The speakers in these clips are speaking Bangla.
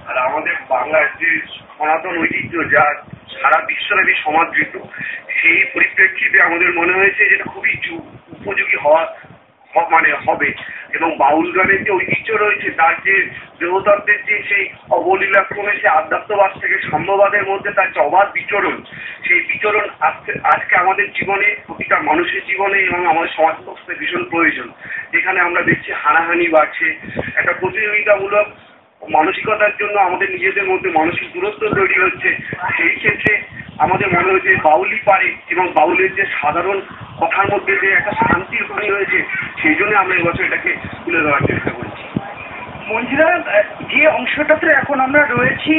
আর আমাদের বাংলার যে সনাতন ঐতিহ্য যা সারা বিশ্বব্যাপী সমাদৃত, সেই পরিপ্রেক্ষিতে আমাদের মনে হয়েছে যেটা খুবই উপযোগী হবে। এবং বাউল গানের যে ঐতিহ্য রয়েছে, তার যে দেহতত্ত্বের যে সেই অবলীলাক্রমে সে আধ্যাত্মবাদ থেকে সাম্যবাদের মধ্যে তার যে অবাধ বিচরণ, সেই বিচরণ আজকে আমাদের জীবনে, প্রতিটা মানুষের জীবনে এবং আমাদের সমাজ ব্যবস্থায় ভীষণ প্রয়োজন। যেখানে আমরা দেখছি হানাহানি বাড়ছে, একটা প্রতিযোগিতামূলক মানসিকতার জন্য আমাদের নিজেদের মধ্যে মানসিক দূরত্ব তৈরি হচ্ছে। সেই ক্ষেত্রে আমাদের মনে হয়েছে বাউলই পারে, এবং বাউলের যে সাধারণ কথার মধ্যে যে একটা শান্তির বাণী হয়েছে, সেই জন্য আমরা এবছর এটাকে তুলে ধরার চেষ্টা করছি। মঞ্জিরা, যে অংশটাতে এখন আমরা রয়েছি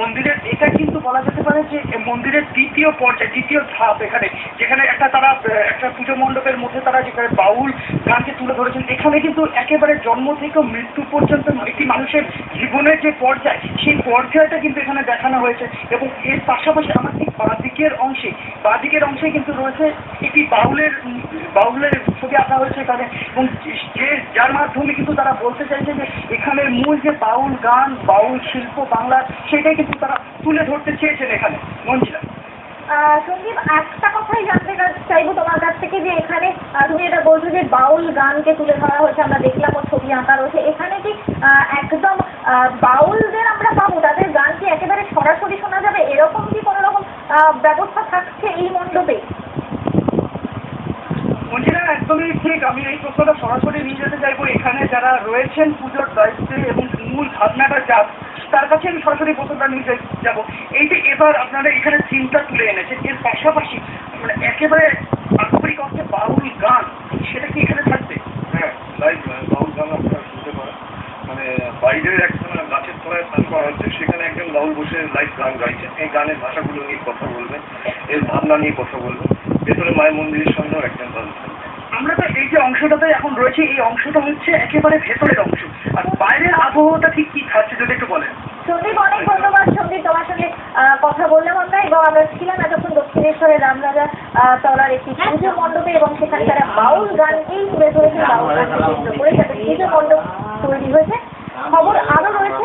মন্দিরের, এটা কিন্তু বলা যেতে পারে যে মন্দিরের দ্বিতীয় পর্যায়ে, দ্বিতীয় ধাপ এখানে, যেখানে তারা একটা পুজো মণ্ডপের মধ্যে তারা যেখানে বাউল গানকে তুলে ধরেছেন। এখানে কিন্তু একেবারে জন্ম থেকে মৃত্যু পর্যন্ত একটি মানুষের জীবনের যে পর্যায়, সেই পর্যায়টা কিন্তু এখানে দেখানো হয়েছে। এবং এর পাশাপাশি আমার ঠিক বাঁদিকের অংশে কিন্তু রয়েছে একটি বাউলের ছবি আঁকা হয়েছে এখানে, এবং যার মাধ্যমে কিন্তু তারা বলতে চাইছে যে এখানের মূল যে বাউল গান, বাউল শিল্প বাংলার, সেটাই কিন্তু তারা তুলে ধরতে চেয়েছেন এখানে। মঞ্জিরা, সন্দীপ, একটা কথাই জানতে চাইবো তোমার কাছ থেকে, যে এখানে তুমি এটা বলছো যে বাউল গানকে তুলে ধরা হয়েছে, আমরা দেখলাম ওর ছবি আঁকা রয়েছে, এখানে কি একদম বাউলদের আমরা পাবো, তাদের গান কি একেবারে সরাসরি শোনা যাবে, এরকম কি কোনো রকম ব্যবস্থা থাকছে এই মণ্ডপে? মঞ্জিরা, একদমই ঠিক। আমি এই প্রশ্নটা সরাসরি নিয়ে যেতে চাইবো এখানে যারা রয়েছেন পুজোর দায়িত্বে এবং মূল ভাবনাটা যাক, তার কাছে আমি সরাসরি প্রশ্নটা নিয়ে যাবো। এই যে এবার আপনারা এখানে থিমটা তুলে এনেছেন, এর পাশাপাশি মানে একেবারে আক্ষরিক অর্থে বাউল গান, সেটা কি এখানে থাকবে? হ্যাঁ, লাইভ বাউল গান আপনারা শুনতে পারেন। মানে বাইরের একজন গাছের তলায় স্থান করা হচ্ছে, সেখানে একজন বাউল বসে লাইভ গান গাইছেন। এই গানের ভাষাগুলো নিয়ে কথা বলবেন, এর ভাবনা নিয়ে কথা বলবেন। ভেতরে মায়ের মন্দিরের সঙ্গেও একজন বাউল থাকবে। আমরা তো এই যে অংশটাতে এখন রয়েছে, এই অংশটা হচ্ছে একেবারে ভেতরের অংশ, আর বাইরের আবহাওয়াটা ঠিক কি থাকছে যদি একটু বলেন। সন্দীপ, অনেক ধন্যবাদ। সন্দীপ, তোমার সঙ্গে কথা বললাম আমরা, এবং আমরা ছিলাম এতক্ষণ দক্ষিণেশ্বরের রামরাজা তলার একটি পুজো মণ্ডপে, এবং সেখানে তারা বাউল গানকেই তুলে ধরেছে, বাউল গানকে কেন্দ্র করে তাদের পুজো মণ্ডপ তৈরি হয়েছে। খবর আরো রয়েছে।